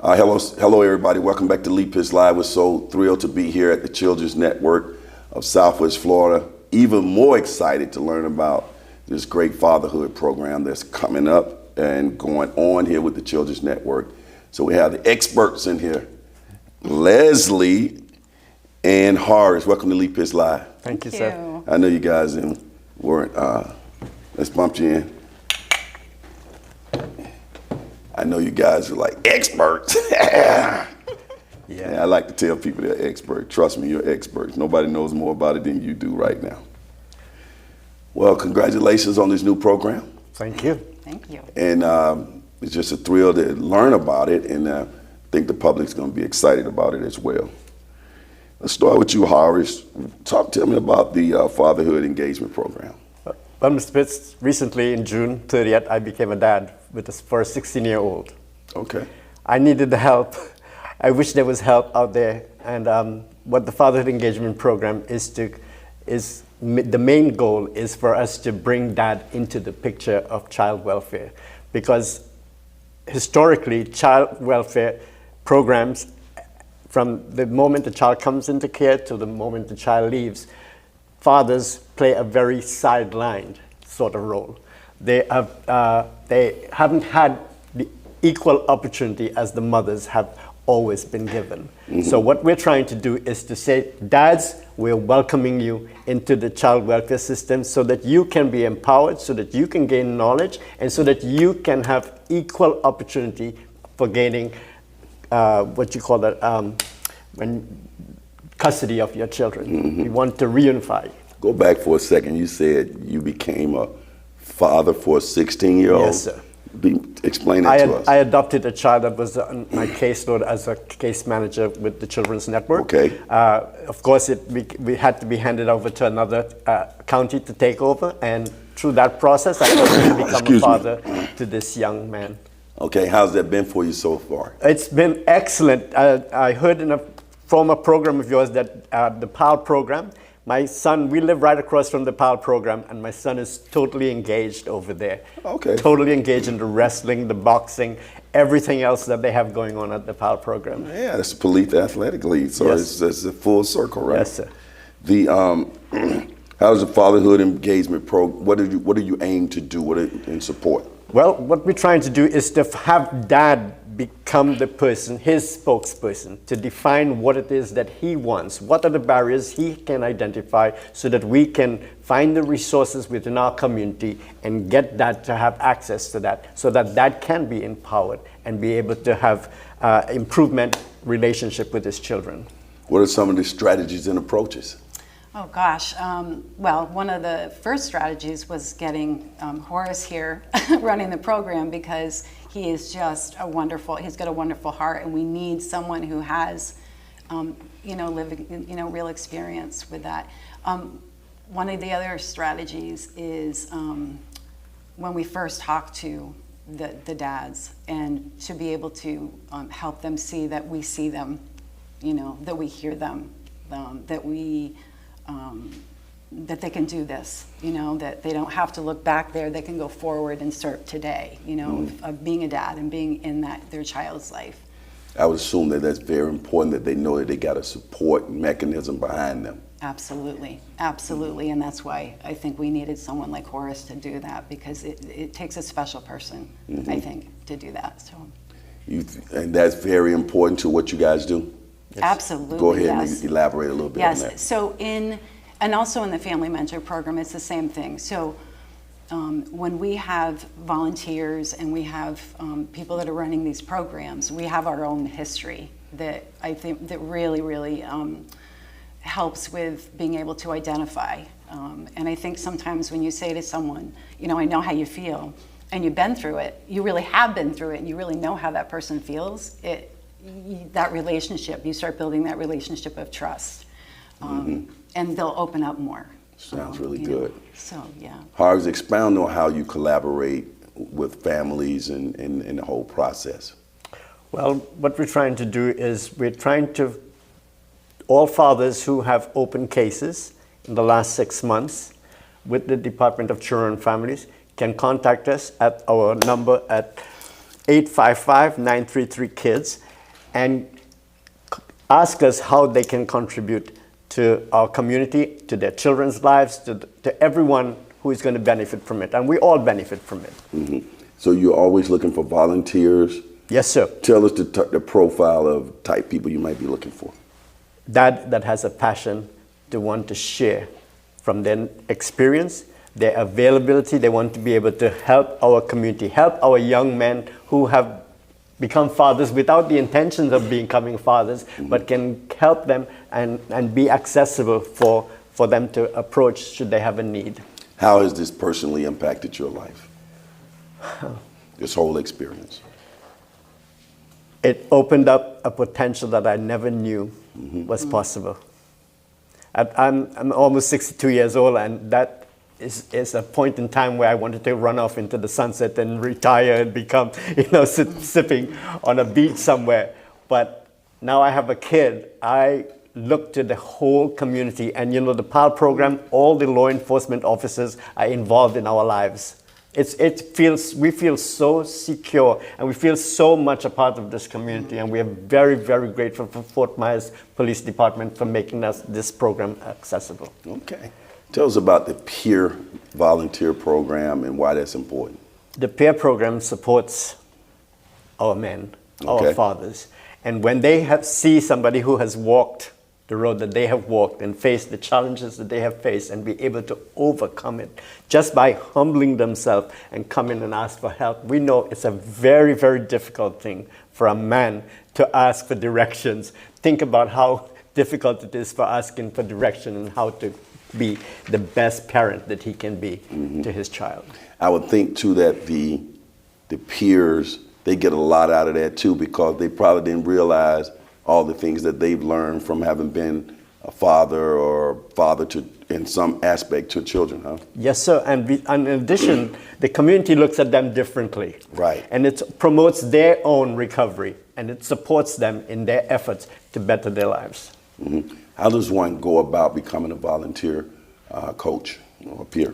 Hello, everybody. Welcome back to Leap Pitch Live. We're so thrilled to be here at the Children's Network of Southwest Florida. Even more excited to learn about this great fatherhood program that's coming up and going on here with the Children's Network. So we have the experts in here, Leslie and Horace. Welcome to Leap Pitch Live. Thank you, sir. I know you guys weren't. Let's bump you in. I know you guys are like experts. Yeah, I like to tell people they're experts. Trust me, you're experts. Nobody knows more about it than you do right now. Well, congratulations on this new program. Thank you. Thank you. And it's just a thrill to learn about it, and I think the public's going to be excited about it as well. Let's start with you, Horace. Tell me about the Fatherhood Engagement Program. Well, Mr. Pitts, recently in June 30th, I became a dad for a 16-year-old. Okay. I needed the help. I wish there was help out there. And what the Fatherhood Engagement Program the main goal is for us to bring dad into the picture of child welfare. Because historically, child welfare programs, from the moment the child comes into care to the moment the child leaves, fathers play a very sidelined sort of role. They haven't had the equal opportunity as the mothers have always been given. Mm-hmm. So what we're trying to do is to say, dads, we're welcoming you into the child welfare system so that you can be empowered, so that you can gain knowledge, and so that you can have equal opportunity for gaining custody of your children. Mm-hmm. We want to reunify. Go back for a second. You said you became a father for a 16-year-old. Yes, sir. Explain that to us. I adopted a child that was on my caseload as a case manager with the Children's Network. Okay. Of course, we had to be handed over to another county to take over, and through that process, I was become a father to this young man. Okay, how's that been for you so far? It's been excellent. I heard in a former program of yours that the PAL program, my son, we live right across from the PAL program, and my son is totally engaged over there. Okay. Totally engaged in the wrestling, the boxing, everything else that they have going on at the PAL program. Yeah, it's Police Athletic League, so yes. it's a full circle, right? Yes, sir. How's the Fatherhood Engagement Program? What do you aim to do in support? Well, what we're trying to do is to have dad become the person, his spokesperson, to define what it is that he wants, what are the barriers he can identify so that we can find the resources within our community and get dad to have access to that so that dad can be empowered and be able to have improvement relationship with his children. What are some of the strategies and approaches? Oh gosh, well, one of the first strategies was getting Horace here running the program, because he is just he's got a wonderful heart, and we need someone who has, real experience with that. One of the other strategies is when we first talk to the dads, and to be able to help them see that we see them, that we hear them, that they can do this, that they don't have to look back there, they can go forward and start today, of being a dad and being in their child's life. I would assume that that's very important, that they know that they got a support mechanism behind them. Absolutely, absolutely, and that's why I think we needed someone like Horace to do that, because it takes a special person, I think, to do that. So, and that's very important to what you guys do? Yes. Absolutely. Go ahead and elaborate a little bit on that. Yes. So and also in the Family Mentor program, it's the same thing. So when we have volunteers and we have people that are running these programs, we have our own history that I think that really, really helps with being able to identify. And I think sometimes when you say to someone, I know how you feel, and you've been through it, you really have been through it, and you really know how that person feels, that relationship, you start building that relationship of trust, and they'll open up more. Sounds really good. So, yeah. Horace, expound on how you collaborate with families and the whole process. Well, what we're trying to do is all fathers who have open cases in the last 6 months with the Department of Children and Families can contact us at our number at 855-933-KIDS and ask us how they can contribute to our community, to their children's lives, to everyone who is going to benefit from it. And we all benefit from it. Mm-hmm. So you're always looking for volunteers? Yes, sir. Tell us the profile of type people you might be looking for. That has a passion to want to share from their experience, their availability. They want to be able to help our community, help our young men who have become fathers without the intentions of becoming fathers, but can help them and be accessible for them to approach should they have a need. How has this personally impacted your life? This whole experience? It opened up a potential that I never knew was possible. I'm almost 62 years old, and that is a point in time where I wanted to run off into the sunset and retire and become, sipping on a beach somewhere. But now I have a kid. I look to the whole community, and the PAL program, all the law enforcement officers are involved in our lives. We feel so secure, and we feel so much a part of this community, and we are very, very grateful for Fort Myers Police Department for making this program accessible. Okay. Tell us about the peer volunteer program and why that's important. The peer program supports our men, our fathers, and when they see somebody who has walked the road that they have walked and faced the challenges that they have faced and be able to overcome it just by humbling themselves and coming and ask for help. We know it's a very, very difficult thing for a man to ask for directions. Think about how difficult it is for asking for direction and how to be the best parent that he can be to his child. I would think too that the peers, they get a lot out of that too, because they probably didn't realize all the things that they've learned from having been a father or father to, in some aspect, to children, huh? Yes, sir. And in addition, the community looks at them differently. Right. And it promotes their own recovery, and it supports them in their efforts to better their lives. How does one go about becoming a volunteer coach or peer?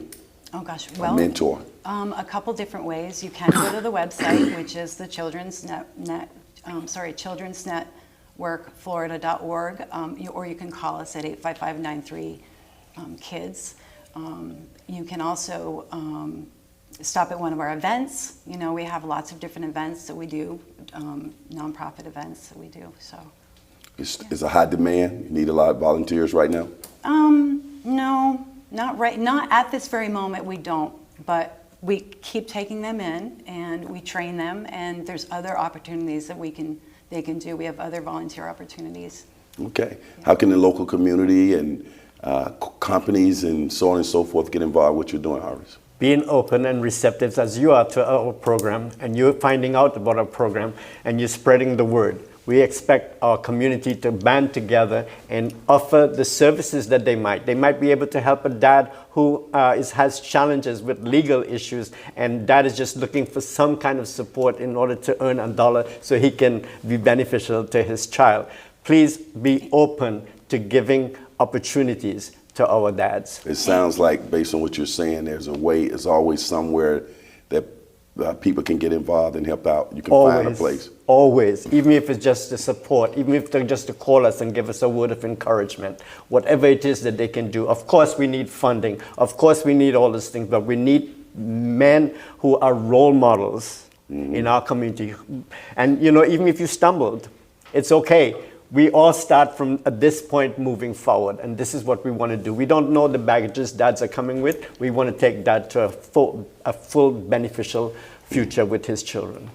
Oh gosh, well, a mentor? A couple different ways. You can go to the website, which is the childrensnetworkflorida.org, or you can call us at 855-93-KIDS. You can also stop at one of our events. We have lots of different events that we do, nonprofit events that we do. So, it's a high demand. You need a lot of volunteers right now. No, not at this very moment. We don't, but we keep taking them in and we train them, and there's other opportunities that they can do. We have other volunteer opportunities. Okay. How can the local community and companies and so on and so forth get involved with what you're doing, Horace? Being open and receptive as you are to our program, and you're finding out about our program, and you're spreading the word. We expect our community to band together and offer the services that they might. They might be able to help a dad who has challenges with legal issues, and dad is just looking for some kind of support in order to earn $1 so he can be beneficial to his child. Please be open to giving opportunities to our dads. It sounds like, based on what you're saying, there's always somewhere that people can get involved and help out. You can find a place. Always, even if it's just the support, even if they're just to call us and give us a word of encouragement, whatever it is that they can do. Of course, we need funding. Of course, we need all these things, but we need men who are role models in our community. And, even if you stumbled, it's okay. We all start from at this point moving forward, and this is what we want to do. We don't know the baggages dads are coming with. We want to take dad to a full beneficial future with his children.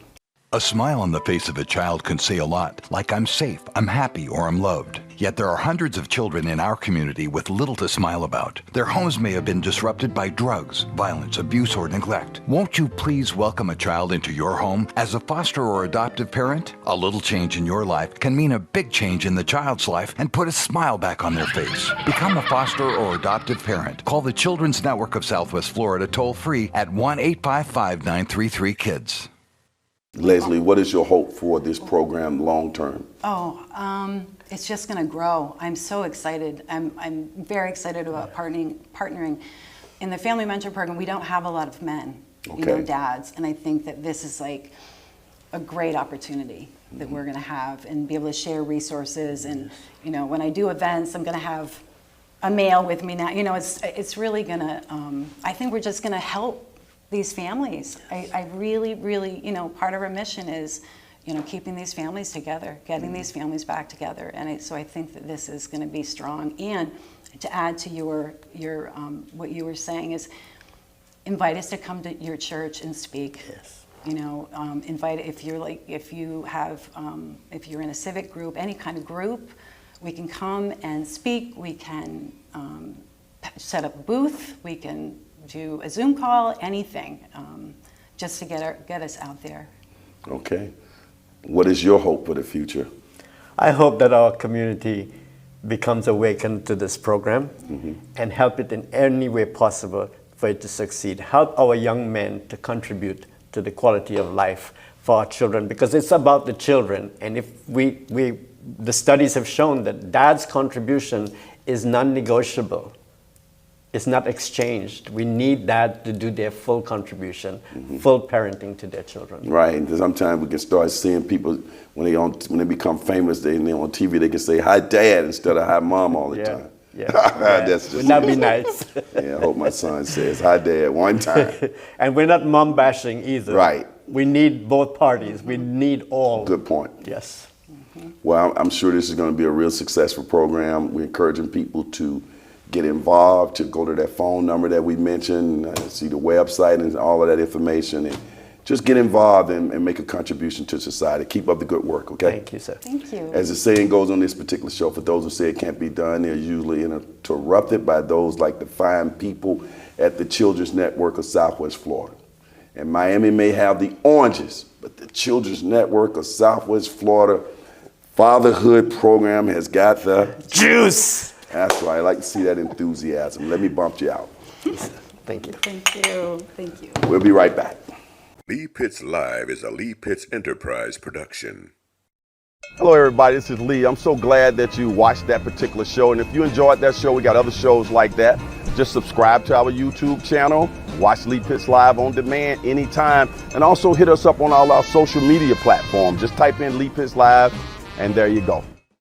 A smile on the face of a child can say a lot, like I'm safe, I'm happy, or I'm loved. Yet there are hundreds of children in our community with little to smile about. Their homes may have been disrupted by drugs, violence, abuse, or neglect. Won't you please welcome a child into your home as a foster or adoptive parent? A little change in your life can mean a big change in the child's life and put a smile back on their face. Become a foster or adoptive parent. Call the Children's Network of Southwest Florida toll-free at 1-855-933-KIDS. Leslie, what is your hope for this program long term? It's just going to grow. I'm so excited. I'm very excited about partnering. In the Family Mentor Program, we don't have a lot of men, dads, and I think that this is like a great opportunity that we're going to have, and be able to share resources. And when I do events, I'm going to have a mail with me now. It's really going to. I think we're just going to help these families. I really, really, part of our mission is, keeping these families together, getting these families back together. And so I think that this is going to be strong. And to add to your what you were saying is, invite us to come to your church and speak. Yes. Invite, if you're in a civic group, any kind of group, we can come and speak. We can set up a booth. We can do a Zoom call, anything, just to get us out there. Okay. What is your hope for the future? I hope that our community becomes awakened to this program and help it in any way possible for it to succeed. Help our young men to contribute to the quality of life for our children, because it's about the children. And if the studies have shown that dad's contribution is non-negotiable. It's not exchanged. We need dad to do their full contribution, full parenting to their children. Right, and sometimes we can start seeing people when they become famous, they're on TV, they can say hi dad instead of hi mom all the time. Yeah. That's just, Would that be nice? Yeah, I hope my son says hi dad one time. And we're not mom bashing either. Right. We need both parties. We need all. Good point. Yes. Well, I'm sure this is going to be a real successful program. We're encouraging people to get involved, to go to that phone number that we mentioned, see the website and all of that information, and just get involved and make a contribution to society. Keep up the good work, okay? Thank you, sir. Thank you. As the saying goes on this particular show, for those who say it can't be done, they're usually interrupted by those like the fine people at the Children's Network of Southwest Florida. And Miami may have the oranges, but the Children's Network of Southwest Florida Fatherhood Program has got the juice. That's right. I like to see that enthusiasm. Let me bump you out. Thank you. Thank you. Thank you. We'll be right back. Lee Pitts Live is a Lee Pitts Enterprise production. Hello, everybody. This is Lee. I'm so glad that you watched that particular show. And if you enjoyed that show, we got other shows like that. Just subscribe to our YouTube channel. Watch Lee Pitts Live on demand anytime. And also hit us up on all our social media platforms. Just type in Lee Pitts Live, and there you go.